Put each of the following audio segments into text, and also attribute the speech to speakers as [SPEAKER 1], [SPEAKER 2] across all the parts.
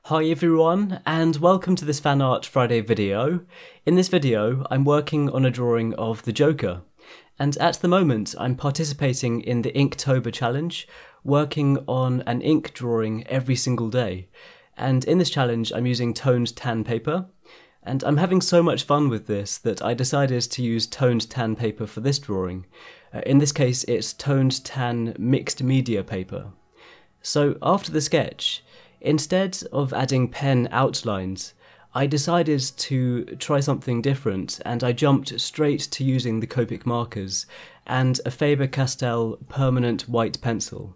[SPEAKER 1] Hi everyone, and welcome to this Fan Art Friday video. In this video, I'm working on a drawing of the Joker, and at the moment I'm participating in the Inktober challenge, working on an ink drawing every single day. And in this challenge I'm using toned tan paper, and I'm having so much fun with this that I decided to use toned tan paper for this drawing. In this case it's toned tan mixed media paper. So after the sketch, instead of adding pen outlines, I decided to try something different, and I jumped straight to using the Copic markers and a Faber-Castell permanent white pencil.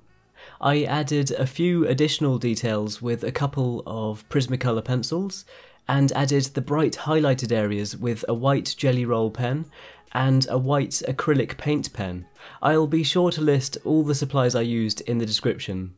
[SPEAKER 1] I added a few additional details with a couple of Prismacolor pencils, and added the bright highlighted areas with a white GellyRoll pen and a white acrylic paint pen. I'll be sure to list all the supplies I used in the description.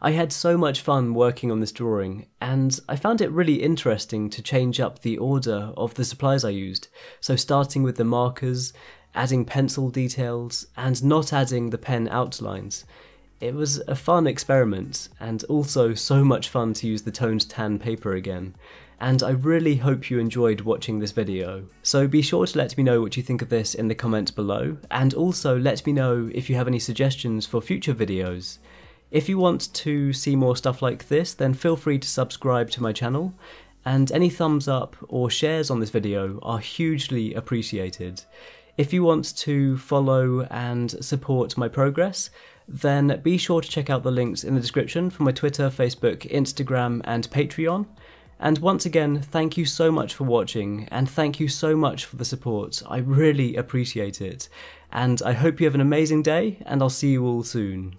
[SPEAKER 1] I had so much fun working on this drawing, and I found it really interesting to change up the order of the supplies I used, so starting with the markers, adding pencil details, and not adding the pen outlines. It was a fun experiment, and also so much fun to use the toned tan paper again, and I really hope you enjoyed watching this video. So be sure to let me know what you think of this in the comments below, and also let me know if you have any suggestions for future videos. If you want to see more stuff like this, then feel free to subscribe to my channel, and any thumbs up or shares on this video are hugely appreciated. If you want to follow and support my progress, then be sure to check out the links in the description for my Twitter, Facebook, Instagram and Patreon. And once again, thank you so much for watching, and thank you so much for the support. I really appreciate it, and I hope you have an amazing day, and I'll see you all soon.